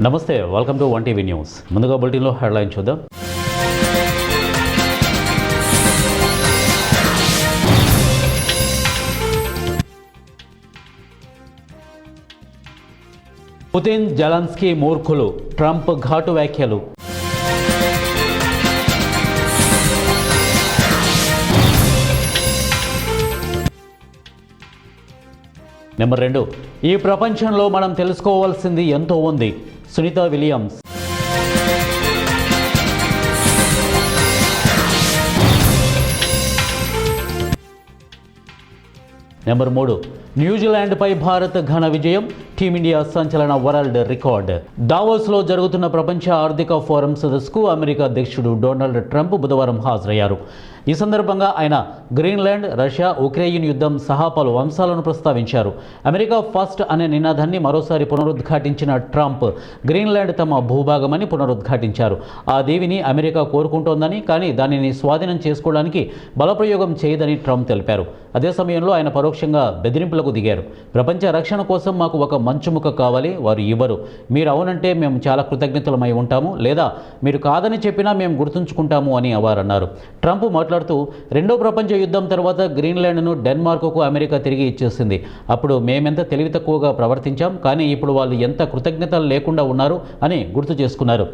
నమస్తే, welcome to 1TV news. ముందుగా బులెటిన్లో హెడ్లైన్ చూద్దాం. పుతిన్, జెలెన్స్కీ మూర్ఖులు, ట్రంప్ ఘాటు వ్యాఖ్యలు. నెంబర్ 2, ఈ ప్రపంచంలో మనం తెలుసుకోవాల్సింది ఎంతో ఉంది. సునీత విలియమ్స్. నెంబర్ 3, న్యూజిలాండ్పై భారత్ ఘన విజయం, టీమిండియా సంచలన వరల్డ్ రికార్డ్. దావోస్లో జరుగుతున్న ప్రపంచ ఆర్థిక ఫోరం సదస్సుకు అమెరికా అధ్యక్షుడు డొనాల్డ్ ట్రంప్ బుధవారం హాజరయ్యారు. ఈ సందర్భంగా ఆయన గ్రీన్లాండ్, రష్యా, ఉక్రెయిన్ యుద్ధం సహా పలు అంశాలను ప్రస్తావించారు. అమెరికా ఫస్ట్ అనే నినాదాన్ని మరోసారి పునరుద్ఘాటించిన ట్రంప్ గ్రీన్లాండ్ తమ భూభాగమని పునరుద్ఘాటించారు. ఆ దీవిని అమెరికా కోరుకుంటోందని, కానీ దానిని స్వాధీనం చేసుకోవడానికి బలప్రయోగం చేయదని ట్రంప్ తెలిపారు. అదే సమయంలో ఆయన పరోక్షంగా బెదిరింపులకు దిగారు. ప్రపంచ రక్షణ కోసం మాకు ఒక మంచుముక్క కావాలి, వారు ఇవ్వరు. మీరు అవునంటే మేము చాలా కృతజ్ఞతలమై ఉంటాము, లేదా మీరు కాదని చెప్పినా మేము గుర్తుంచుకుంటాము అని వారన్నారు. ట్రంప్ మాట్లాడుతూ, రెండో ప్రపంచ యుద్ధం తర్వాత గ్రీన్లాండ్ను డెన్మార్క్కు అమెరికా తిరిగి ఇచ్చేసింది. అప్పుడు మేమెంత తెలివి తక్కువగా ప్రవర్తించాం, కానీ ఇప్పుడు వాళ్ళు ఎంత కృతజ్ఞతలు లేకుండా ఉన్నారు అని గుర్తు చేసుకున్నారు.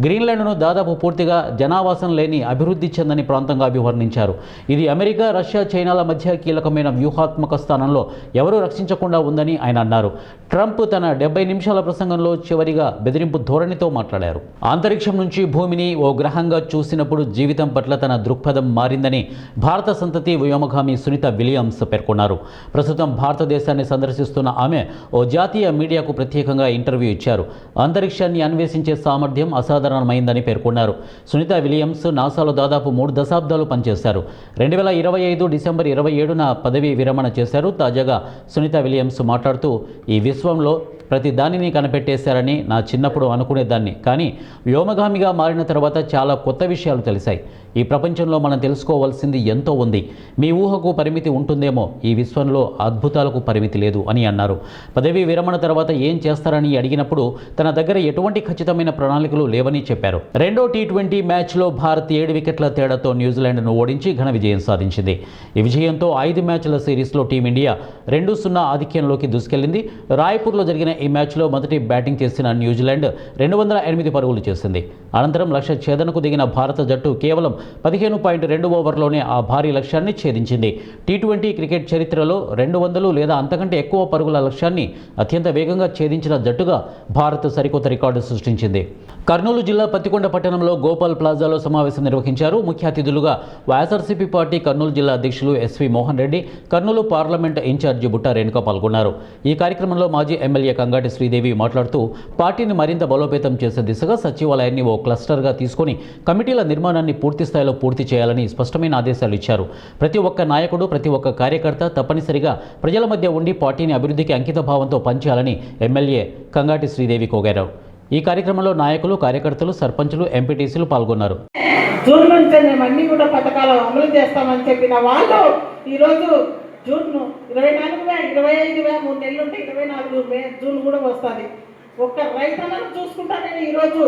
గ్రీన్లాండ్ను దాదాపు పూర్తిగా జనావాసం లేని అభివృద్ధి చెందని ప్రాంతంగా అభివర్ణించారు. ఇది అమెరికా, రష్యా, చైనాల మధ్య కీలకమైన వ్యూహాత్మక స్థానంలో ఎవరూ రక్షించకుండా ఉందని ఆయన అన్నారు. ట్రంప్ తన 70 నిమిషాల ప్రసంగంలో చివరిగా బెదిరింపు ధోరణితో మాట్లాడారు. అంతరిక్షం నుంచి భూమిని ఓ గ్రహంగా చూసినప్పుడు జీవితం పట్ల తన దృక్పథం మారిందని భారత సంతతి వ్యోమగామి సునీత విలియమ్స్ పేర్కొన్నారు. ప్రస్తుతం భారతదేశాన్ని సందర్శిస్తున్న ఆమె ఓ జాతీయ మీడియాకు ప్రత్యేకంగా ఇంటర్వ్యూ ఇచ్చారు. అంతరిక్షాన్ని అన్వేషించే సామర్థ్యం అసాధారణమైందని పేర్కొన్నారు. సునీత విలియమ్స్ నాసాలో దాదాపు 3 దశాబ్దాలు పనిచేశారు. 2025 డిసెంబర్ 27న పదవీ విరమణ చేశారు. తాజాగా సునీత విలియమ్స్ మాట్లాడుతూ, ఈ విశ్వంలో ప్రతి దానిని కనిపెట్టేశారని నా చిన్నప్పుడు అనుకునేదాన్ని, కానీ వ్యోమగామిగా మారిన తర్వాత చాలా కొత్త విషయాలు తెలిసాయి. ఈ ప్రపంచంలో మనం తెలుసుకోవాల్సింది ఎంతో ఉంది. మీ ఊహకు పరిమితి ఉంటుందేమో, ఈ విశ్వంలో అద్భుతాలకు పరిమితి లేదు అని అన్నారు. పదవీ విరమణ తర్వాత ఏం చేస్తారని అడిగినప్పుడు తన దగ్గర ఎటువంటి ఖచ్చితమైన ప్రణాళికలు లేవని చెప్పారు. రెండో T20 మ్యాచ్లో భారత్ 7 వికెట్ల తేడాతో న్యూజిలాండ్ను ఓడించి ఘన విజయం సాధించింది. ఈ విజయంతో 5 మ్యాచ్ల సిరీస్లో టీమిండియా 2-0 ఆధిక్యంలోకి దూసుకెళ్లింది. రాయ్పూర్లో జరిగిన ఈ మ్యాచ్లో మొదటి బ్యాటింగ్ చేసిన న్యూజిలాండ్ 208 పరుగులు చేసింది. అనంతరం లక్ష్య ఛేదనకు దిగిన భారత జట్టు కేవలం 15.2 ఓవర్లోనే ఆ భారీ లక్ష్యాన్ని ఛేదించింది. T20 క్రికెట్ చరిత్రలో 200 లేదా అంతకంటే ఎక్కువ పరుగుల లక్ష్యాన్ని అత్యంత వేగంగా ఛేదించిన జట్టుగా భారత్ సరికొత్త రికార్డు సృష్టించింది. కర్నూలు జిల్లా పత్తికొండ పట్టణంలో గోపాల్ ప్లాజాలో సమావేశం నిర్వహించారు. ముఖ్య అతిథులుగా వైఎస్ఆర్సీపీ పార్టీ కర్నూలు జిల్లా అధ్యక్షులు S V Mohan Reddy, Kurnool parliament in charge Butta Renuka పాల్గొన్నారు. ఈ కార్యక్రమంలో మాజీ ఎమ్మెల్యే కంగాటి శ్రీదేవి మాట్లాడుతూ, పార్టీని మరింత బలోపేతం చేసే దిశగా సచివాలయాన్ని ఓ క్లస్టర్గా తీసుకొని కమిటీల నిర్మాణాన్ని పూర్తి స్థాయిలో పూర్తి చేయాలని స్పష్టమైన ఆదేశాలు ఇచ్చారు. ప్రతి ఒక్క నాయకుడు, ప్రతి ఒక్క కార్యకర్త తప్పనిసరిగా ప్రజల మధ్య ఉండి పార్టీని అభివృద్ధికి అంకిత భావంతో పనిచేయాలని ఎమ్మెల్యే కంగాటి శ్రీదేవి కోరారు. ఈ కార్యక్రమంలో నాయకులు, కార్యకర్తలు, సర్పంచులు, ఎంపీటీసీలు పాల్గొన్నారు. జూన్ నుంచి మేము అన్ని కూడా పథకాలు అమలు చేస్తామని చెప్పిన వాళ్ళు ఈరోజు జూన్ 24 25 3 నెలలు ఉంటే 24 జూన్ కూడా వస్తుంది. ఒక్క రైతన్నను చూసుకుంటా నేను ఈరోజు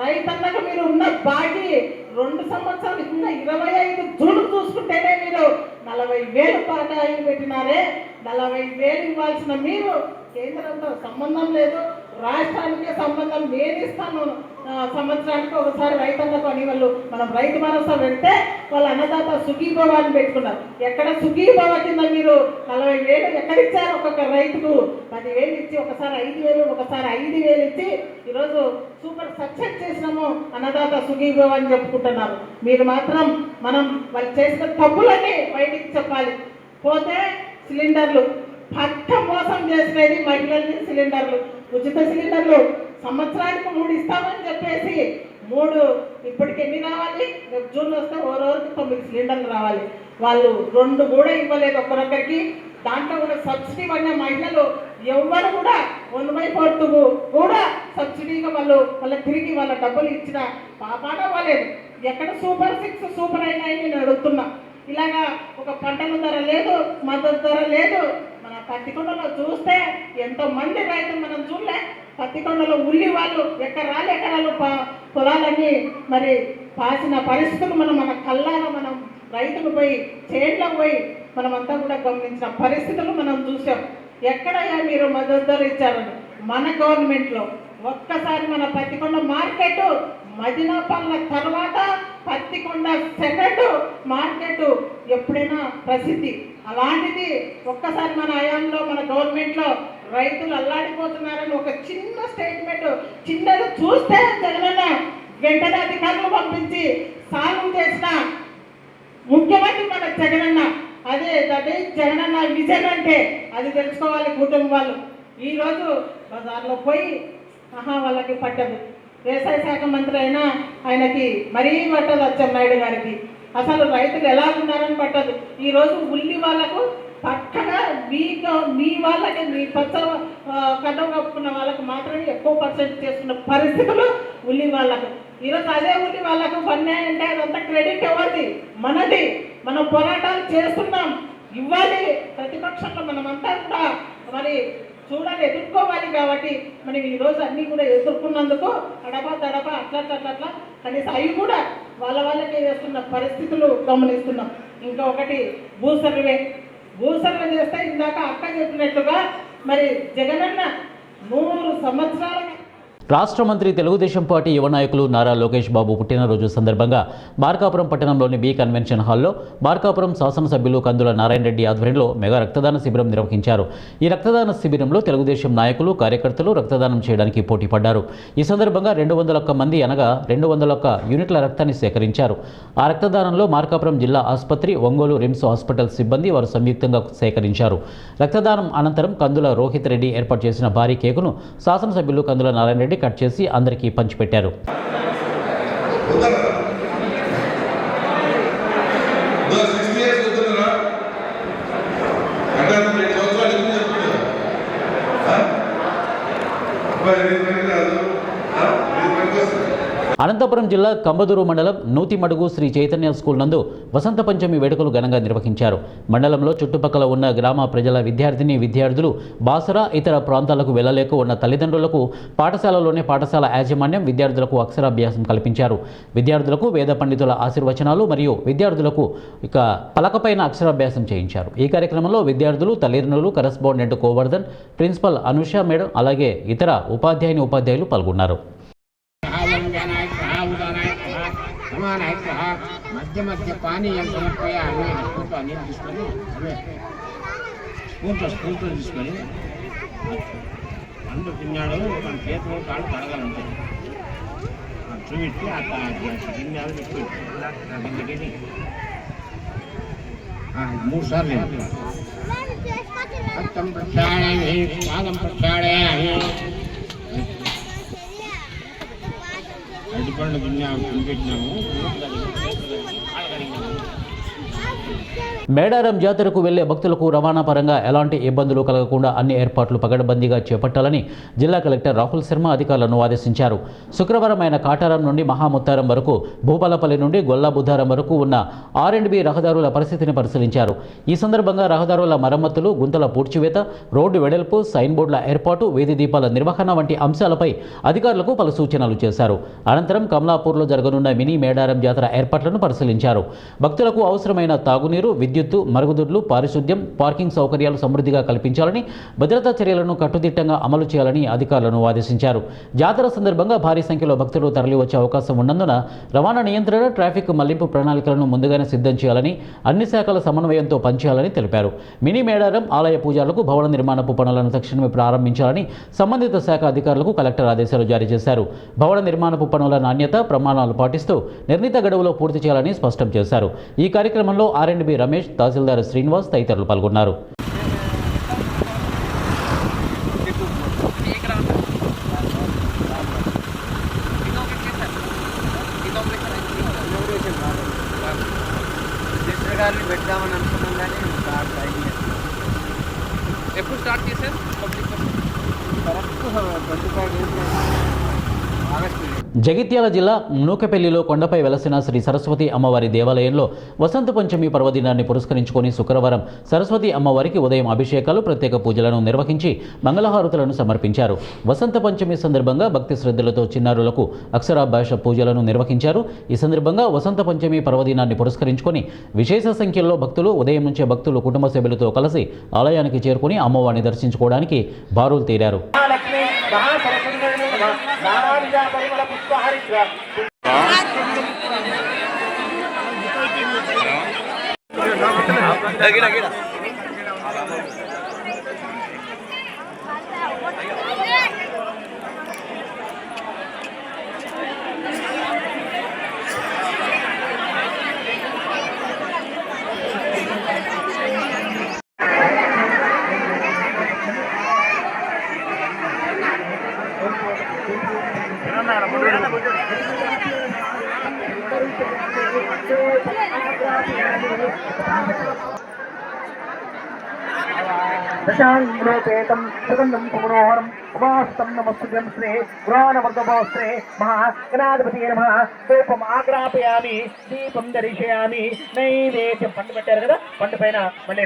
రైతన్నకు మీరు ఉన్న బాకీ 2 సంవత్సరాలు ఇంకా 25 జూన్ చూసుకుంటేనే మీరు 40,000 బకాయిలు పెట్టినారే. 40,000 ఇవ్వాల్సిన మీరు కేంద్రంతో సంబంధం లేదు, రాష్ట్రానికే సంబంధం, నేను ఇస్తాను సంవత్సరానికి ఒకసారి రైతన్నకు అని వాళ్ళు మనం రైతు భరోసా పెడితే వాళ్ళ అన్నదాత సుఖీభవ అని పెట్టుకున్నారు. ఎక్కడ సుఖీభవ కింద మీరు 40,000 ఎక్కడ ఇచ్చారు? ఒక్కొక్క రైతుకు 10,000 ఇచ్చి, ఒకసారి 5,000, ఒకసారి 5,000 ఇచ్చి ఈరోజు సూపర్ సక్సెస్ చేసినాము అన్నదాత సుఖీభవ అని చెప్పుకుంటున్నారు. మీరు మాత్రం మనం వాళ్ళు చేసిన తప్పులన్నీ బయటికి చెప్పాలి. పోతే సిలిండర్లు పట్ట మోసం చేసినది మహిళల్ని. సిలిండర్లు, ఉచిత సిలిండర్లు సంవత్సరానికి 3 ఇస్తామని చెప్పేసి 3 ఇప్పటికి ఎన్ని రావాలి? రేపు జూన్ వస్తే ఓరోరికి 9 సిలిండర్లు రావాలి. వాళ్ళు 2 కూడా ఇవ్వలేదు ఒక్కరొక్కరికి. దాంట్లో కూడా సబ్సిడీ పడిన మహిళలు ఎవరు కూడా 1/4 కూడా సబ్సిడీగా వాళ్ళకి తిరిగి వాళ్ళ డబ్బులు ఇచ్చిన పాపాన అవ్వలేదు. ఎక్కడ సూపర్ 6 సూపర్ అయినాయి నేను అడుగుతున్నా. ఇలాగా ఒక పంటల ధర లేదు, మద్దతు ధర లేదు. మన పత్తికొండలో చూస్తే ఎంతో మంది రైతులు మనం చూడలే. పత్తికొండలో ఉల్లి వాళ్ళు ఎకరాలు ఎకరాలు పొలాలన్నీ మరి పాసిన పరిస్థితులు మన కళ్ళాగా మనం రైతులు పోయి చేట్లకు పోయి మనమంతా కూడా గమనించిన పరిస్థితులు మనం చూసాం. ఎక్కడయ్యా మీరు మద్దతు ధర ఇచ్చారని మన గవర్నమెంట్లో ఒక్కసారి మన పత్తికొండ మార్కెట్ మదినాపల్ల తర్వాత పత్తికొండ సెకండ్ మార్కెట్ ఎప్పుడైనా ప్రసిద్ధి. అలాంటిది ఒక్కసారి మన హయాంలో మన గవర్నమెంట్లో రైతులు అల్లాడిపోతున్నారని ఒక చిన్న స్టేట్మెంట్ చిన్నది చూస్తే జగనన్న వెంటనే అధికారులు పంపించి సాల్వ్ చేసిన ముఖ్యమంత్రి మన జగనన్న. అదే జగనన్న విజన్ అంటే అది తెలుసుకోవాలి కూటమి వాళ్ళు. ఈరోజు బజార్లో పోయి వాళ్ళకి పట్టదు. వ్యవసాయ శాఖ మంత్రి అయినా ఆయనకి మరీ పట్టదు అచ్చెన్నాయుడు గారికి. అసలు రైతులు ఎలా ఉన్నారని పట్టదు. ఈరోజు ఉల్లి వాళ్ళకు పక్కగా మీ వాళ్ళకి మీ పచ్చ కట్టం కప్పుకున్న వాళ్ళకు మాత్రమే ఎక్కువ పర్సెంట్ చేస్తున్న పరిస్థితులు ఉల్లి వాళ్ళకు. ఈరోజు అదే ఉల్లి వాళ్ళకు పన్నాయి అంటే అదంతా క్రెడిట్ ఎవరిది? మనది. మనం పోరాటాలు చేస్తున్నాం, ఇవ్వాలి. ప్రతిపక్షంలో మనమంతా కూడా మరి చూడాలి, ఎదుర్కోవాలి. కాబట్టి మనం ఈరోజు అన్నీ కూడా ఎదుర్కొన్నందుకు దడప అట్లా కనీసం అవి కూడా వాళ్ళకే చేస్తున్న పరిస్థితులు గమనిస్తున్నాం. ఇంకా ఒకటి భూసర్వే చేస్తే ఇందాక అక్క చెప్పినట్లుగా మరి జగనన్న 100 సంవత్సరాల రాష్ట్ర మంత్రి తెలుగుదేశం పార్టీ యువ నాయకులు నారా లోకేష్ బాబు పుట్టినరోజు సందర్భంగా మార్కాపురం పట్టణంలోని బి కన్వెన్షన్ హాల్లో మార్కాపురం శాసనసభ్యులు కందుల నారాయణ రెడ్డి ఆధ్వర్యంలో మెగా రక్తదాన శిబిరం నిర్వహించారు. ఈ రక్తదాన శిబిరంలో తెలుగుదేశం నాయకులు కార్యకర్తలు రక్తదానం చేయడానికి పోటీ పడ్డారు. ఈ సందర్భంగా 201 మంది అనగా 201 యూనిట్ల రక్తాన్ని సేకరించారు. ఆ రక్తదానంలో మార్కాపురం జిల్లా ఆసుపత్రి, ఒంగోలు రిమ్స్ హాస్పిటల్ సిబ్బంది వారు సంయుక్తంగా సేకరించారు. రక్తదానం అనంతరం కందుల రోహిత్ రెడ్డి ఏర్పాటు చేసిన భారీ కేకును శాసనసభ్యులు కందుల నారాయణ రెడ్డి కట్ చేసి అందరికీ పంచిపెట్టారు. అనంతపురం జిల్లా కంబదూరు మండలం నూతిమడుగు శ్రీ చైతన్య స్కూల్ నందు వసంత పంచమి వేడుకలు ఘనంగా నిర్వహించారు. మండలంలో చుట్టుపక్కల ఉన్న గ్రామ ప్రజల విద్యార్థులు బాసరా ఇతర ప్రాంతాలకు వెళ్లలేక ఉన్న తల్లిదండ్రులకు పాఠశాలలోనే పాఠశాల యాజమాన్యం విద్యార్థులకు అక్షరాభ్యాసం కల్పించారు. విద్యార్థులకు వేద పండితుల ఆశీర్వచనాలు మరియు విద్యార్థులకు పలకపైన అక్షరాభ్యాసం చేయించారు. ఈ కార్యక్రమంలో విద్యార్థులు, తల్లిదండ్రులు, correspondent Govardhan, principal Anusha madam అలాగే ఇతర ఉపాధ్యాయులు పాల్గొన్నారు. మధ్య పానీయం సమర్పయాలి. నీళ్ళు తీసుకొని స్పూన్తో తీసుకొని అందరూ తిన్నాడు. మన చేతులు కాళ్ళు కడగాలంటే చూపెట్టి అట్లా గిన్నెలు పెట్టి 3 సార్లు రక్తం ప్రక్షాళయామి, పాదం ప్రక్షాళయామి. అరటిపండు తినిపెట్టినాము. మేడారం జాతరకు వెళ్లే భక్తులకు రవాణా పరంగా ఎలాంటి ఇబ్బందులు కలగకుండా అన్ని ఏర్పాట్లు పగడబందీగా చేపట్టాలని జిల్లా కలెక్టర్ రాహుల్ శర్మ అధికారులను ఆదేశించారు. శుక్రవారం ఆయన కాటారం నుండి మహాముత్తారం వరకు, భూపాలపల్లి నుండి గొల్లాబుద్ధారం వరకు ఉన్న R&B రహదారుల పరిస్థితిని పరిశీలించారు. ఈ సందర్భంగా రహదారుల మరమ్మతులు, గుంతల పూడ్చివేత, రోడ్డు వెడల్పు, సైన్ బోర్డుల ఏర్పాటు, వీధి దీపాల నిర్వహణ వంటి అంశాలపై అధికారులకు పలు సూచనలు చేశారు. అనంతరం కమలాపూర్లో జరగనున్న మినీ మేడారం జాతర ఏర్పాట్లను పరిశీలించారు. భక్తులకు అవసరమైన తాగునీరు, విద్యుత్తు, మరుగుదొడ్లు, పారిశుద్ధ్యం, పార్కింగ్ సౌకర్యాలు సమృద్ధిగా కల్పించాలని, భద్రతా చర్యలను కట్టుదిట్టంగా అమలు చేయాలని అధికారులను ఆదేశించారు. జాతర సందర్భంగా భారీ సంఖ్యలో భక్తులు తరలివచ్చే అవకాశం ఉన్నందున రవాణా నియంత్రణ, ట్రాఫిక్ మళ్లింపు ప్రణాళికలను ముందుగానే సిద్ధం చేయాలని, అన్ని శాఖల సమన్వయంతో పనిచేయాలని తెలిపారు. మినీ మేడారం ఆలయ పూజారులకు భవన నిర్మాణపు పనులను తక్షణమే ప్రారంభించాలని సంబంధిత శాఖ అధికారులకు కలెక్టర్ ఆదేశాలు జారీ చేశారు. భవన నిర్మాణపు పనుల నాణ్యత, ప్రమాణాలు పాటిస్తూ నిర్ణీత గడువులో పూర్తి చేయాలని స్పష్టం చేశారు. ఈ కార్యక్రమంలో R&B రమేష్, తహసీల్దార్ శ్రీనివాస్ తదితరులు పాల్గొన్నారు. ఎప్పుడు స్టార్ట్ చేశారు? జగిత్యాల జిల్లా నూకపెల్లిలో కొండపై వెలసిన శ్రీ సరస్వతి అమ్మవారి దేవాలయంలో వసంత పంచమి పర్వదినాన్ని పురస్కరించుకొని శుక్రవారం సరస్వతి అమ్మవారికి ఉదయం అభిషేకాలు, ప్రత్యేక పూజలను నిర్వహించి మంగళహారతులను సమర్పించారు. వసంత పంచమి సందర్భంగా భక్తి శ్రద్ధలతో చిన్నారులకు అక్షరాభ్యాస పూజలను నిర్వహించారు. ఈ సందర్భంగా వసంత పంచమి పర్వదినాన్ని పురస్కరించుకొని విశేష సంఖ్యలో భక్తులు ఉదయం నుంచే భక్తులు కుటుంబ సభ్యులతో కలిసి ఆలయానికి చేరుకుని అమ్మవారిని దర్శించుకోవడానికి బారులు తీరారు. దశాంగ్లోపేతం సుగంధం పుమనోహరం ఉమాస్తం నమస్తుభ్యం శ్రీ పురాణవర్ధభోస్త్రే మహాగణాధిపతి నమః. ధూపం ఆగ్రాపయామి, దీపం దర్శయామి, నైవేద్యం. పండు పెట్టారు కదా, పండు పైన మళ్ళీ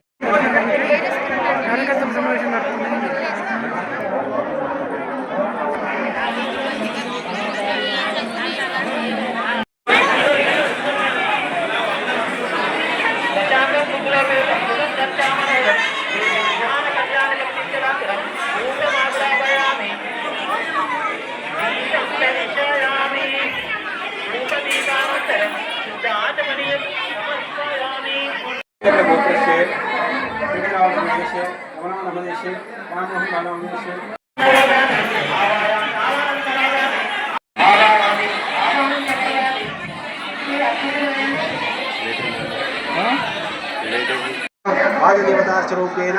వాయుదేవతాస్వరూపేణ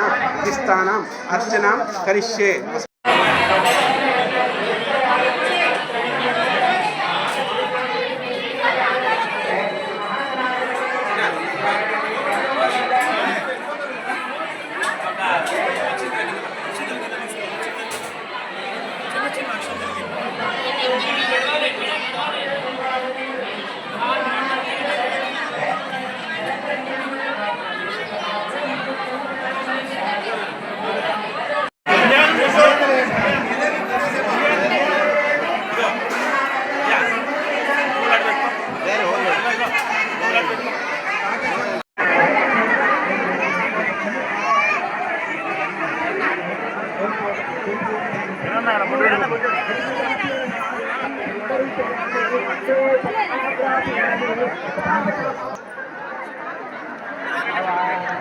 స్థానం అర్చనాం కరిష్యే.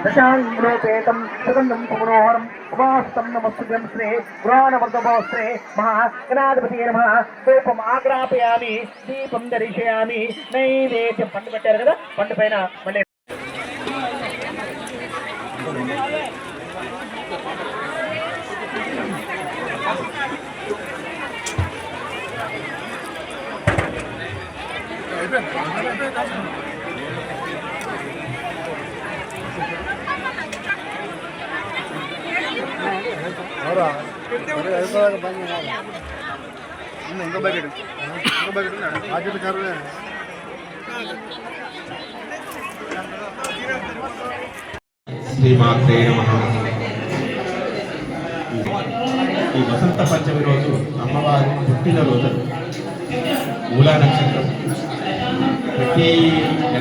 దశాంగ్లోపేతం సుగంధం పుమనోహరం ఉమాస్తం నమస్తుభ్యం శ్రీ పురాణవర్ధభోస్త్రే మహాగణాధిపతి నమః. ధూపం ఆగ్రాపయామి, దీపం దర్శయామి, నైవేద్యం. పండు పెట్టారు కదా, పండు పైన మళ్ళీ శ్రీమాత్రే నమః. ఈ వసంత పంచమి రోజు అమ్మవారి పుట్టినరోజు మూలా నక్షత్రం ప్రతి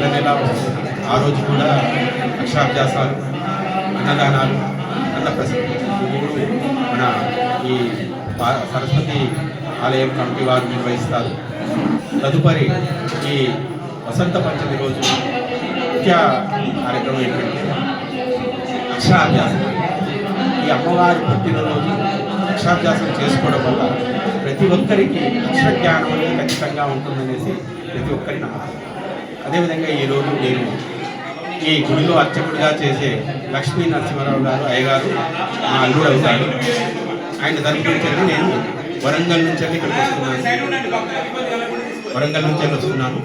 నెల వస్తుంది. ఆ రోజు కూడా అక్షరాభ్యాసాలు, అన్నదానాలు, అన్నప్రసంగం మన ఈ సరస్వతి ఆలయం కమిటీ వారు నిర్వహిస్తారు. తదుపరి ఈ వసంత పంచమి రోజు ముఖ్య కార్యక్రమం ఏంటంటే అక్షరాభ్యాసం. ఈ అమ్మవారి పుట్టినరోజు అక్షరాభ్యాసం చేసుకోవడం వల్ల ప్రతి ఒక్కరికి అక్షరజ్ఞానం అనేది ఖచ్చితంగా ఉంటుందనేసి ప్రతి ఒక్కరి నమ్మకం. అదేవిధంగా ఈరోజు నేను ఈ గుడిలో అర్చకుడిగా చేసే లక్ష్మీ నరసింహారావు గారు అయ్యగారు మా అల్లుడు అవుతాడు. ఆయన తరపున నేను వరంగల్ నుంచి ఇక్కడికి వస్తున్నాను.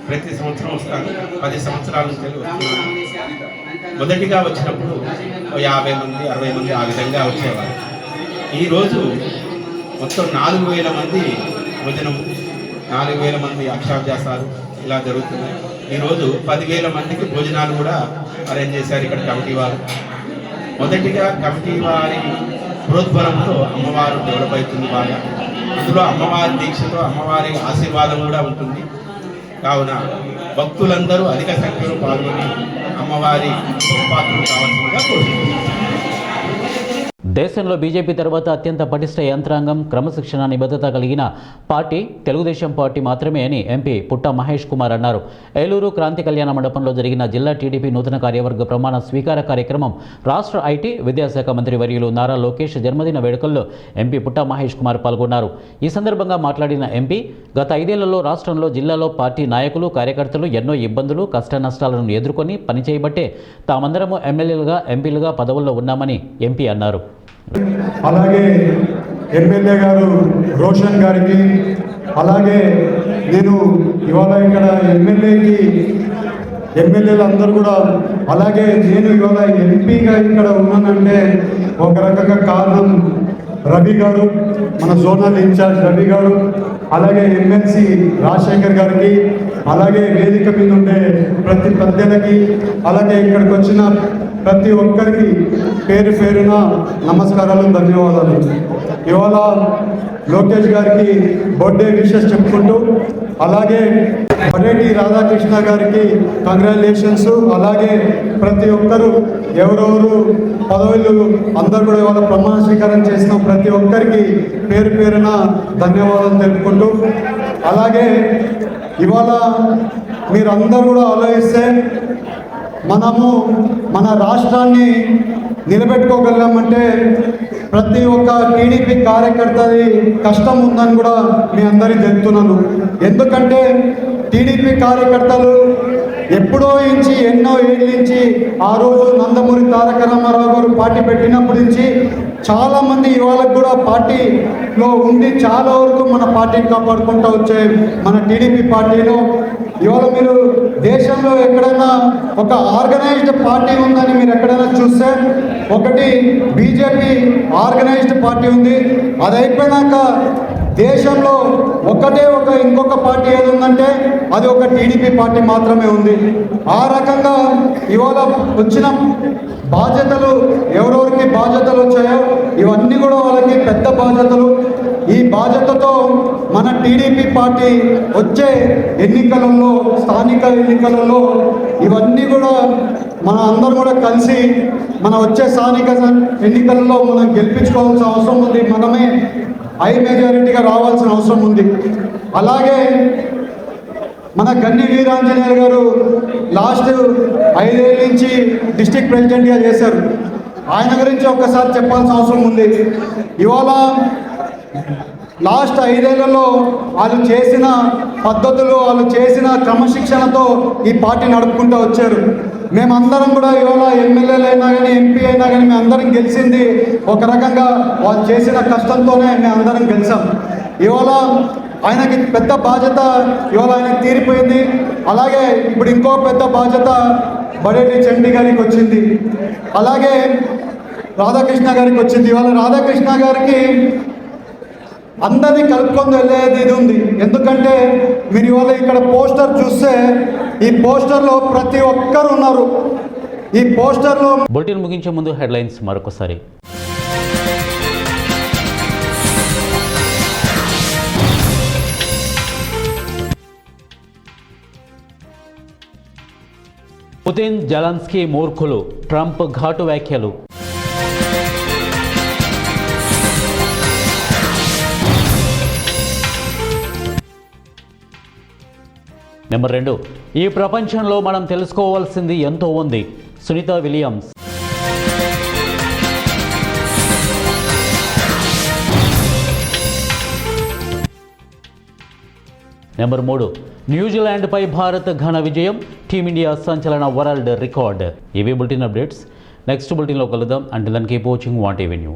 ప్రతి సంవత్సరం వస్తాను. 10 సంవత్సరాల నుంచి వస్తున్నాను. మొదటిగా వచ్చినప్పుడు 50 మంది 60 మంది ఆ విధంగా వచ్చేవారు. ఈరోజు మొత్తం 4000 మంది భోజనం 4,000 మంది అక్షాభ్యాసాలు ఇలా జరుగుతున్నాయి. ఈరోజు 10,000 మందికి భోజనాలు కూడా అరేంజ్ చేశారు ఇక్కడ కమిటీ వారు. మొదటిగా కమిటీ వారి ప్రోద్బలంతో అమ్మవారు డెవలప్ అవుతుంది బాగా. అందులో అమ్మవారి దీక్షతో అమ్మవారి ఆశీర్వాదం కూడా ఉంటుంది. కావున భక్తులందరూ అధిక సంఖ్యలో పాల్గొని అమ్మవారి పాత్రలు కావాల్సిందిగా కోరుకుంటున్నారు. దేశంలో బీజేపీ తర్వాత అత్యంత పటిష్ట యంత్రాంగం, క్రమశిక్షణ, నిబద్ధత కలిగిన పార్టీ తెలుగుదేశం పార్టీ మాత్రమే అని ఎంపీ పుట్ట మహేష్ కుమార్ అన్నారు. ఏలూరు క్రాంతి కళ్యాణ మండపంలో జరిగిన జిల్లా టీడీపీ నూతన కార్యవర్గ ప్రమాణ స్వీకార కార్యక్రమం రాష్ట్ర ఐటీ విద్యాశాఖ మంత్రి వర్యులు నారా లోకేష్ జన్మదిన వేడుకల్లో ఎంపీ పుట్ట మహేష్ కుమార్ పాల్గొన్నారు. ఈ సందర్భంగా మాట్లాడిన ఎంపీ గత 5 ఏళ్లలో రాష్ట్రంలో జిల్లాలో పార్టీ నాయకులు, కార్యకర్తలు ఎన్నో ఇబ్బందులు, కష్ట నష్టాలను ఎదుర్కొని పనిచేయబట్టే తామందరము ఎమ్మెల్యేలుగా, ఎంపీలుగా పదవుల్లో ఉన్నామని ఎంపీ అన్నారు. అలాగే ఎమ్మెల్యే గారు రోషన్ గారికి, అలాగే నేను ఇవాళ ఇక్కడ ఎమ్మెల్యేలందరూ కూడా, అలాగే నేను ఇవాళ ఎంపీగా ఇక్కడ ఉన్నానంటే ఒక రకంగా కారణం రవి గారు, మన జోనల్ ఇన్ఛార్జ్ రవి గారు, అలాగే ఎమ్మెల్సీ రాజశేఖర్ గారికి, అలాగే వేదిక మీద ఉండే ప్రతి పెద్దలకి, అలాగే ఇక్కడికి వచ్చిన ప్రతి ఒక్కరికి పేరు పేరున నమస్కారాలు, ధన్యవాదాలు. ఇవాళ లోకేష్ గారికి బర్త్డే విషెస్ చెప్పుకుంటూ, అలాగే పరేటి రాధాకృష్ణ గారికి కంగ్రాచులేషన్స్. అలాగే ప్రతి ఒక్కరు ఎవరెవరు పదవులు అందరూ కూడా ఇవాళ ప్రమాణ స్వీకారం చేసిన ప్రతి ఒక్కరికి పేరు పేరున ధన్యవాదాలు తెలుపుకుంటూ, అలాగే ఇవాళ మీరందరూ కూడా ఆలోచిస్తే మనము మన రాష్ట్రాన్ని నిలబెట్టుకోగలమంటే ప్రతి ఒక్క టీడీపీ కార్యకర్తది కష్టం ఉందని కూడా మీ అందరికీ చెప్తున్నాను. ఎందుకంటే టీడీపీ కార్యకర్తలు ఎప్పుడో నుంచి, ఎన్నో ఏళ్ళ నుంచి, ఆ రోజు నందమూరి తారక రామారావు గారు పార్టీ పెట్టినప్పటి నుంచి చాలామంది ఇవాళ కూడా పార్టీలో ఉండి చాలా వరకు మన పార్టీని కాపాడుకుంటూ వచ్చే మన టీడీపీ పార్టీలో ఇవాళ మీరు దేశంలో ఎక్కడైనా ఒక ఆర్గనైజ్డ్ పార్టీ ఉందని మీరు ఎక్కడైనా చూస్తే ఒకటి బీజేపీ ఆర్గనైజ్డ్ పార్టీ ఉంది. అది అయిపోయినాక దేశంలో ఇంకొక పార్టీ ఏది ఉందంటే అది ఒక టీడీపీ పార్టీ మాత్రమే ఉంది. ఆ రకంగా ఇవాళ వచ్చిన బాధ్యతలు ఎవరెవరికి బాధ్యతలు వచ్చాయో ఇవన్నీ కూడా వాళ్ళకి పెద్ద బాధ్యతలు. ఈ బాధ్యతతో మన టీడీపీ పార్టీ వచ్చే ఎన్నికలలో, స్థానిక ఎన్నికలలో ఇవన్నీ కూడా మన అందరం కూడా కలిసి మన వచ్చే స్థానిక ఎన్నికలలో మనం గెలిపించుకోవాల్సిన అవసరం ఉంది. మనమే హై మెజారిటీగా రావాల్సిన అవసరం ఉంది. అలాగే మన గన్ని వీరాంజనేయులు గారు లాస్ట్ 5 ఏళ్ళ నుంచి డిస్ట్రిక్ట్ ప్రెసిడెంట్గా చేశారు. ఆయన గురించి ఒక్కసారి చెప్పాల్సిన అవసరం ఉంది. ఇవాళ లాస్ట్ 5 ఏళ్లలో వాళ్ళు చేసిన పద్ధతులు, వాళ్ళు చేసిన క్రమశిక్షణతో ఈ పార్టీ నడుపుకుంటూ వచ్చారు. మేమందరం కూడా ఇవాళ ఎమ్మెల్యేలు అయినా కానీ, ఎంపీ అయినా కానీ మేమందరం గెలిచింది ఒక రకంగా వాళ్ళు చేసిన కష్టంతోనే మేమందరం గెలిచాం. ఇవాళ ఆయనకి పెద్ద బాధ్యత ఇవాళ ఆయనకి తీరిపోయింది. అలాగే ఇప్పుడు ఇంకో పెద్ద బాధ్యత బడేటి చండి గారికి వచ్చింది, అలాగే రాధాకృష్ణ గారికి వచ్చింది. ఇవాళ రాధాకృష్ణ గారికి అందరినీ కలుపుకొని వెళ్ళేది ఇది ఉంది. ఎందుకంటే మీరు ఇవాళ ఇక్కడ పోస్టర్ చూస్తే ఈ పోస్టర్లో ప్రతి ఒక్కరు ఉన్నారు. ఈ పోస్టర్లో బులెటిన్ ముగించే ముందు హెడ్లైన్స్ మరొకసారి. పుతిన్, జెలెన్స్కీ మూర్ఖులు, ట్రంప్ ఘాటు వ్యాఖ్యలు. నెంబర్ 2, ఈ ప్రపంచంలో మనం తెలుసుకోవాల్సింది ఎంతో ఉంది, సునీత విలియమ్స్. నెంబర్ 3, న్యూజిలాండ్పై భారత్ ఘన విజయం, టీమిండియా సంచలన వరల్డ్ రికార్డ్. ఇవి బులెటిన్ అప్డేట్స్. నెక్స్ట్ బులెటిన్లో కలుద్దాం. Until then keep watching 1TV news.